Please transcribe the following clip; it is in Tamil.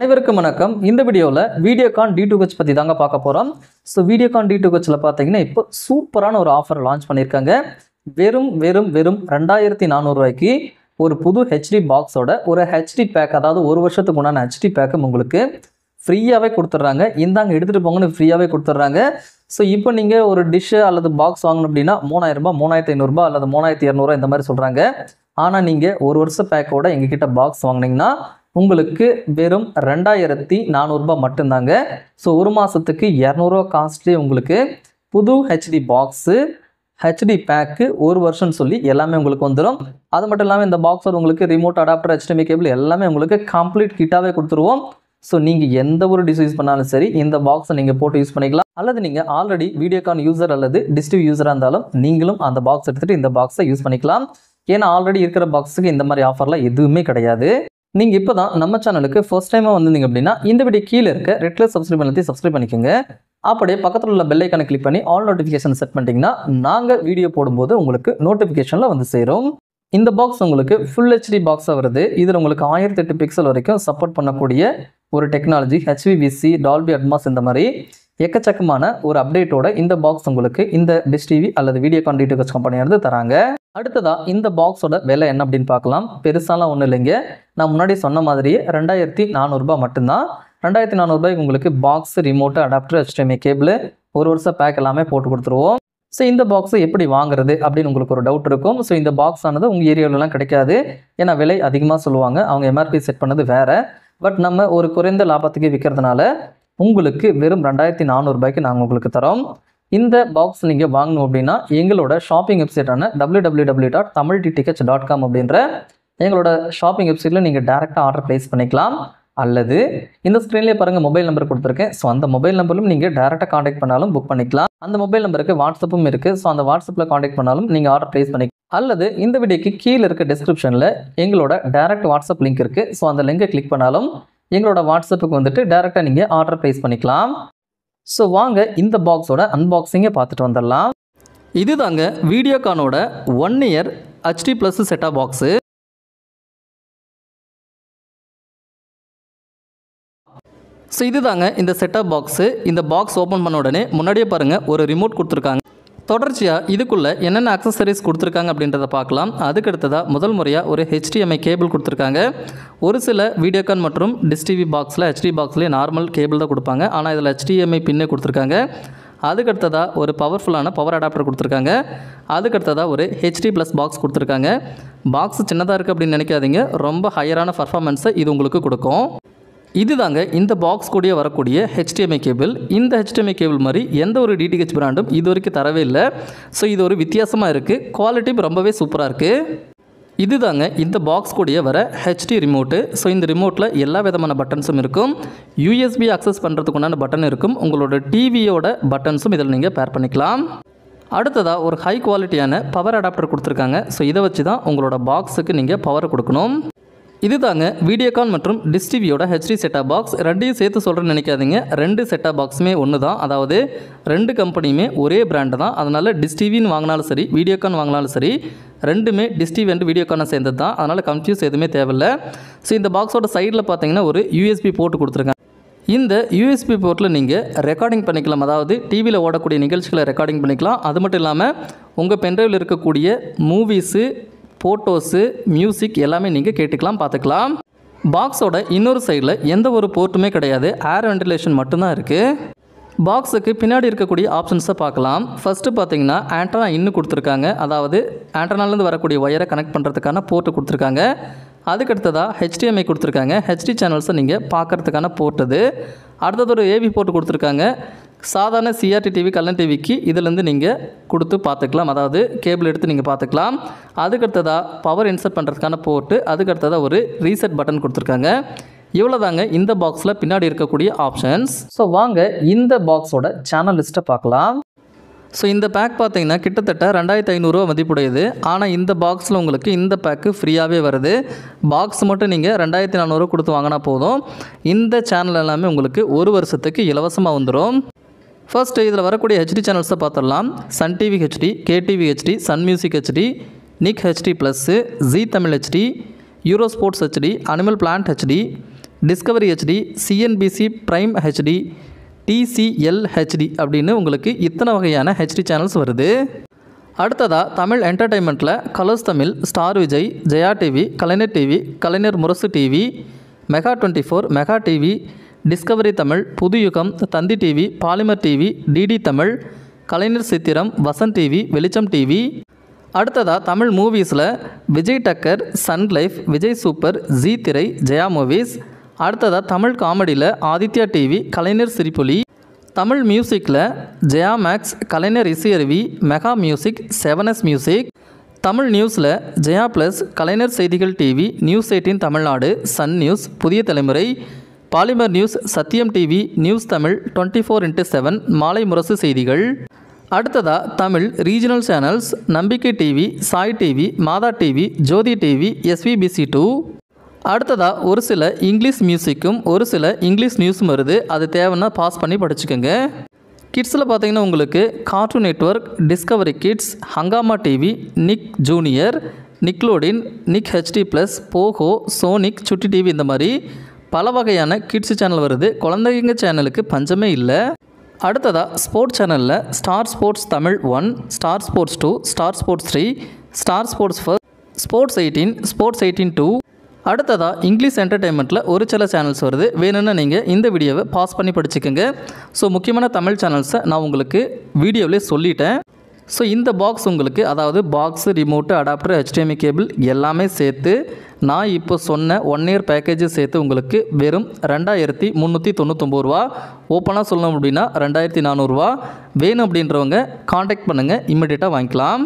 அனைவருக்கும் வணக்கம். இந்த வீடியோவில் வீடியோகான் D2H பற்றி தாங்க பார்க்க போகிறோம். ஸோ வீடியோகான் D2Hல பார்த்தீங்கன்னா இப்போ சூப்பரான ஒரு ஆஃபர் லான்ச் பண்ணியிருக்காங்க. வெறும் 2400 ரூபாய்க்கு ஒரு புது ஹெச்டி பாக்ஸோட ஒரு ஹெச்டி பேக், அதாவது ஒரு வருஷத்துக்கு உண்டான ஹெச்டி பேக்கும் உங்களுக்கு ஃப்ரீயாகவே கொடுத்துட்றாங்க. இந்தாங்க எடுத்துகிட்டு போங்கன்னு ஃப்ரீயாகவே கொடுத்துட்றாங்க. ஸோ இப்போ நீங்கள் ஒரு டிஷ்ஷு அல்லது பாக்ஸ் வாங்கணும் அப்படின்னா 3000 ரூபாய், 3500 அல்லது 3200 இந்த மாதிரி சொல்கிறாங்க. ஆனால் நீங்கள் ஒரு வருஷ பேக்கோட எங்ககிட்ட பாக்ஸ் வாங்கினீங்கன்னா உங்களுக்கு வெறும் 2400 ரூபாய் மட்டும்தாங்க. ஸோ ஒரு மாதத்துக்கு 200 ரூபா காஸ்ட்லேயே உங்களுக்கு புது ஹெச்டி பாக்ஸு, ஹெச்டி பேக்கு, ஒரு வருஷம்னு சொல்லி எல்லாமே உங்களுக்கு வந்துடும். அது மட்டும் இல்லாமல் இந்த பாக்ஸோட உங்களுக்கு ரிமோட், அடாப்டர், HDMI கேபிள் எல்லாமே உங்களுக்கு கம்ப்ளீட் கிட்டாகவே கொடுத்துருவோம். ஸோ நீங்கள் எந்த ஒரு டிஷ் யூஸ் பண்ணாலும் சரி இந்த பாக்ஸை நீங்கள் போட்டு யூஸ் பண்ணிக்கலாம். அல்லது நீங்கள் ஆல்ரெடி வீடியோகான் யூசர் அல்லது டிஷ் டிவி யூஸராக இருந்தாலும் நீங்களும் அந்த பாக்ஸ் எடுத்துகிட்டு இந்த பாக்ஸை யூஸ் பண்ணிக்கலாம். ஏன்னா ஆல்ரெடி இருக்கிற பாக்ஸுக்கு இந்த மாதிரி ஆஃபர்லாம் எதுவுமே கிடையாது. நீங்கள் இப்போ தான் நம்ம சேனலுக்கு ஃபர்ஸ்ட் டைமாக வந்திருந்தீங்க அப்படின்னா இந்த வீடியோ கீழே இருக்க ரெட் கலர் சப்ஸ்கிரைப் பண்ணி சப்ஸ்கிரைப் பண்ணிக்கோங்க. அப்படியே பக்கத்தில் உள்ள பெல் ஐக்கானை கிளிக் பண்ணி ஆல் நோட்டிஃபிகேஷன் செட் பண்ணிட்டீங்கன்னா நாங்கள் வீடியோ போடும்போது உங்களுக்கு நோட்டிஃபிகேஷனில் வந்து சேரும். இந்த பாக்ஸ் உங்களுக்கு ஃபுல் ஹெச்டி பாக்ஸாக வருது. இதில் உங்களுக்கு 1008 பிக்சல் வரைக்கும் சப்போர்ட் பண்ணக்கூடிய ஒரு டெக்னாலஜி, HVVC, டால்பி அட்மாஸ், இந்த மாதிரி எக்கச்சக்கமான ஒரு அப்டேட்டோட இந்த பாக்ஸ் உங்களுக்கு இந்த டிஷ் டிவி அல்லது வீடியோகான் D2H கம்பெனியானது தராங்க. அடுத்ததாக இந்த பாக்ஸோட விலை என்ன அப்படின்னு பார்க்கலாம். பெருசாலாம் ஒன்றும் இல்லைங்க. நான் முன்னாடி சொன்ன மாதிரியே 2400 ரூபாய் மட்டும்தான். 2400 ரூபாய்க்கு உங்களுக்கு box, remote, adapter, HDMI cable, ஒரு வருஷம் பேக் எல்லாமே போட்டு கொடுத்துருவோம். ஸோ இந்த பாக்ஸை எப்படி வாங்குறது அப்படின்னு உங்களுக்கு ஒரு டவுட் இருக்கும். ஸோ இந்த பாக்ஸ் ஆனது உங்கள் ஏரியாவிலலாம் கிடைக்காது. ஏன்னா விலை அதிகமாக சொல்லுவாங்க, அவங்க MRP செட் பண்ணது வேறு. பட் நம்ம ஒரு குறைந்த லாபத்துக்கு விற்கிறதுனால உங்களுக்கு வெறும் 2400 ரூபாய்க்கு நாங்கள் உங்களுக்கு தரோம். இந்த பாக்ஸ் நீங்கள் வாங்கணும் அப்படின்னா எங்களோட ஷாப்பிங் வெப்சைட்டான www.tamildthk.com அப்படின்ற எங்களோட ஷாப்பிங் வெப்சைட்டில் நீங்கள் டேரெக்டாக ஆர்டர் ப்ளேஸ் பண்ணிக்கலாம். அல்லது இந்த ஸ்க்ரீன்லேயே பாருங்கள் மொபைல் நம்பர் கொடுத்துருக்கேன். ஸோ அந்த மொபைல் நம்பரும் நீங்கள் டேரெக்டாக காண்டாக்ட் பண்ணாலும் புக் பண்ணிக்கலாம். அந்த மொபைல் நம்பருக்கு வாட்ஸ்அப்பும் இருக்குது. ஸோ அந்த வாட்ஸ்அப்பில் காண்டாக்ட் பண்ணாலும் நீங்கள் ஆர்டர் ப்ளேஸ் பண்ணிக்கலாம். அல்லது இந்த வீடியோக்கு கீழே இருக்க டிஸ்கிரிப்ஷனில் எங்களோட டேரெக்ட் வாட்ஸ்அப் லிங்க் இருக்குது. ஸோ அந்த லிங்கை கிளிக் பண்ணாலும் எங்களோட வாட்ஸ்அப்புக்கு வந்துட்டு டேரெக்டாக நீங்கள் ஆர்டர் ப்ளேஸ் பண்ணிக்கலாம். ஸோ வாங்க இந்த பாக்ஸோட அன்பாக்சிங்கை பார்த்துட்டு வந்துடலாம். இது தாங்க வீடியோகானோட 1 year HD plus setup box. So இது தாங்க இந்த செட்டாப் பாக்ஸு. இந்த பாக்ஸ் ஓப்பன் பண்ண உடனே முன்னாடியே பாருங்கள் ஒரு ரிமோட் கொடுத்துருக்காங்க. தொடர்ச்சியாக இதுக்குள்ளே என்னென்ன அக்சசரிஸ் கொடுத்துருக்காங்க அப்படின்றத பார்க்கலாம். அதுக்கடுத்ததாக முதல் முறையாக ஒரு HDMI கேபிள் கொடுத்துருக்காங்க. ஒரு சில வீடியோகான் மற்றும் டிஷ் டிவி பாக்ஸில் HD பாக்ஸ்லேயே நார்மல் கேபிள் தான் கொடுப்பாங்க. ஆனால் இதில் HDMI பின்னே கொடுத்துருக்காங்க. அதுக்கடுத்ததாக ஒரு பவர்ஃபுல்லான பவர் அடாப்டர் கொடுத்துருக்காங்க. அதுக்கடுத்ததாக ஒரு HD ப்ளஸ் பாக்ஸ் கொடுத்துருக்காங்க. பாக்ஸ் சின்னதாக இருக்குது அப்படின்னு நினைக்காதீங்க, ரொம்ப ஹையரான பர்ஃபார்மன்ஸை இது உங்களுக்கு கொடுக்கும். இது தாங்க இந்த பாக்ஸ் கூடயே வரக்கூடிய HDMI கேபிள். இந்த HDMI கேபிள் மாதிரி எந்த ஒரு DTH பிராண்டும் இது வரைக்கும் தரவே இல்லை. ஸோ இது ஒரு வித்தியாசமாக இருக்குது. குவாலிட்டி ரொம்பவே சூப்பராக இருக்குது. இது தாங்க இந்த பாக்ஸ் கூடயே வர HD ரிமோட்டு. ஸோ இந்த ரிமோட்டில் எல்லா விதமான பட்டன்ஸும் இருக்கும். USB அக்சஸ் பண்ணுறதுக்குண்டான பட்டன் இருக்கும். உங்களோட டிவியோட பட்டன்ஸும் இதில் நீங்கள் பேர் பண்ணிக்கலாம். அடுத்ததாக ஒரு ஹை குவாலிட்டியான பவர் அடாப்டர் கொடுத்துருக்காங்க. ஸோ இதை வச்சு தான் உங்களோட பாக்ஸுக்கு நீங்கள் பவர் கொடுக்கணும். இது தாங்க வீடியோகான் மற்றும் டிஷ் டிவியோட HD செட்டாப் பாக்ஸ். ரெண்டையும் சேர்த்து சொல்கிறேன்னு நினைக்காதீங்க, 2 செட்டாப் பாக்ஸுமே ஒன்று தான். அதாவது 2 கம்பெனியுமே ஒரே பிராண்டு தான். அதனால் டிஷ் டிவின்னு வாங்கினாலும் சரி, வீடியோகான் வாங்கினாலும் சரி, ரெண்டுமே டிஷ் டிவி அண்ட் வீடியோகானை சேர்ந்தது தான். அதனால் கன்ஃபியூஸ் எதுவுமே தேவையில்லை. ஸோ இந்த பாக்ஸோட சைடில் பார்த்தீங்கன்னா ஒரு USB போர்ட் கொடுத்துருக்காங்க. இந்த USB போர்ட்டில் நீங்கள் ரெக்கார்டிங் பண்ணிக்கலாம். அதாவது டிவியில் ஓடக்கூடிய நிகழ்ச்சிகளை ரெக்கார்டிங் பண்ணிக்கலாம். அது மட்டும் இல்லாமல் உங்கள் பென்ட்ரைவில் இருக்கக்கூடிய மூவிஸு, ஃபோட்டோஸு, மியூசிக் எல்லாமே நீங்கள் கேட்டுக்கலாம், பார்த்துக்கலாம். பாக்ஸோட இன்னொரு சைடில் எந்த ஒரு போர்ட்டுமே கிடையாது, ஏர் வென்டிலேஷன் மட்டும்தான் இருக்குது. பாக்ஸுக்கு பின்னாடி இருக்கக்கூடிய ஆப்ஷன்ஸை பார்க்கலாம். ஃபஸ்ட்டு பார்த்தீங்கன்னா ஆண்டனா இன்னும் கொடுத்துருக்காங்க. அதாவது ஆண்டனாலேருந்து வரக்கூடிய ஒயரை கனெக்ட் பண்ணுறதுக்கான போர்ட்டு கொடுத்துருக்காங்க. அதுக்கடுத்ததாக HDMI கொடுத்துருக்காங்க. HD சேனல்ஸை நீங்கள் பார்க்குறதுக்கான போர்ட் இது. அடுத்தது ஒரு AV போர்ட்டு கொடுத்துருக்காங்க. சாதாரண CRT டிவி, கலன் டிவிக்கு இதிலேருந்து நீங்கள் கொடுத்து பார்த்துக்கலாம். அதாவது கேபிள் எடுத்து நீங்கள் பார்த்துக்கலாம். அதுக்கடுத்ததாக பவர் இன்சர்ட் பண்ணுறதுக்கான போர்ட்டு, அதுக்கடுத்ததாக ஒரு ரீசெட் பட்டன் கொடுத்துருக்காங்க. இவ்வளோ தாங்க இந்த பாக்ஸில் பின்னாடி இருக்கக்கூடிய ஆப்ஷன்ஸ். ஸோ வாங்க இந்த பாக்ஸோட சேனல் லிஸ்ட்டை பார்க்கலாம். ஸோ இந்த பேக் பார்த்தீங்கன்னா கிட்டத்தட்ட 2500 ரூபா மதிப்புடையது. ஆனால் இந்த பாக்ஸில் உங்களுக்கு இந்த பேக்கு ஃப்ரீயாகவே வருது. பாக்ஸ் மட்டும் நீங்கள் 2400 கொடுத்து வாங்கினா போதும். இந்த சேனல் எல்லாமே உங்களுக்கு ஒரு வருஷத்துக்கு இலவசமாக வந்துடும். ஃபர்ஸ்ட்டு இதில் வரக்கூடிய HD சேனல்ஸை பார்த்துடலாம். Sun TV HD, KTV HD, Sun music HD, Nick HD plus, Zee Tamil HD, Euro sports HD, animal planet HD, Discovery HD, CNBC prime HD, TCL HD அப்படின்னு உங்களுக்கு இத்தனை வகையான ஹெச்டி சேனல்ஸ் வருது. அடுத்ததாக தமிழ் என்டர்டெயின்மெண்ட்டில் Colors Tamil, Star Vijay, Jaya TV, Kalaignar TV, Kalaignar Murasu TV, mega 24, mega TV, Discovery Tamil, Puthuyugam, Thanthi TV, Polimer TV, DD Tamil, Kalaignar Chithiram, Vasanth TV, வெளிச்சம் டிவி. அடுத்ததாக தமிழ் மூவிஸில் Vijay Takkar, Sun life, Vijay super, Zee Thirai, Jaya movies. அடுத்ததாக தமிழ் காமெடியில் ஆதித்யா டிவி, கலைஞர் சிரிப்பொலி. தமிழ் மியூசிக்கில் Jaya max, Kalaignar Isaiyaruvi, mega music, 7S music. Tamil நியூஸில் Jaya plus, Kalaignar Seithigal TV, news 18 Tamil Nadu, Sun news, Puthiya Thalaimurai, Polimer news, Sathiyam TV, news Tamil, 24x7, Malai Murasu Seithigal. அடுத்ததாக Tamil regional channels Nambikkai TV, Sai TV, Matha TV, Jothi TV, SVBC2. அடுத்ததாக ஒரு சில இங்கிலீஷ் மியூசிக்கும் ஒரு சில இங்கிலீஷ் நியூஸும் வருது. அது தேவைன்னா பாஸ் பண்ணி படிச்சுக்கோங்க. கிட்ஸில் பார்த்தீங்கன்னா உங்களுக்கு Cartoon Network, Discovery Kids, Hungama TV, Nick Junior, Nickelodeon, Nick HD plus, Pogo, Sonic, Chutti TV இந்த மாதிரி பல வகையான கிட்ஸ் சேனல் வருது. குழந்தைங்க சேனலுக்கு பஞ்சமே இல்லை. அடுத்ததாக ஸ்போர்ட்ஸ் சேனலில் star sports Tamil 1, star sports 2, star sports 3, star sports first, sports 18, sports 18-2. அடுத்ததாக இங்கிலீஷ் என்டர்டெயின்மெண்ட்டில் ஒரு சில சேனல்ஸ் வருது. வேணும்னா நீங்கள் இந்த வீடியோவை பாஸ் பண்ணி படிச்சுக்கோங்க. ஸோ முக்கியமான தமிழ் சேனல்ஸை நான் உங்களுக்கு வீடியோவிலே சொல்லிட்டேன். ஸோ இந்த பாக்ஸ் உங்களுக்கு, அதாவது box, remote, adapter, HDMI cable எல்லாமே சேர்த்து நான் இப்போ சொன்ன 1 இயர் பேக்கேஜை சேர்த்து உங்களுக்கு வெறும் 2399 ரூபா. ஓப்பனாக சொல்லணும் அப்படின்னா 2400 ரூபா. வேணும் அப்படின்றவங்க காண்டாக்ட் பண்ணுங்கள், இம்மிடியேட்டாக வாங்கிக்கலாம்.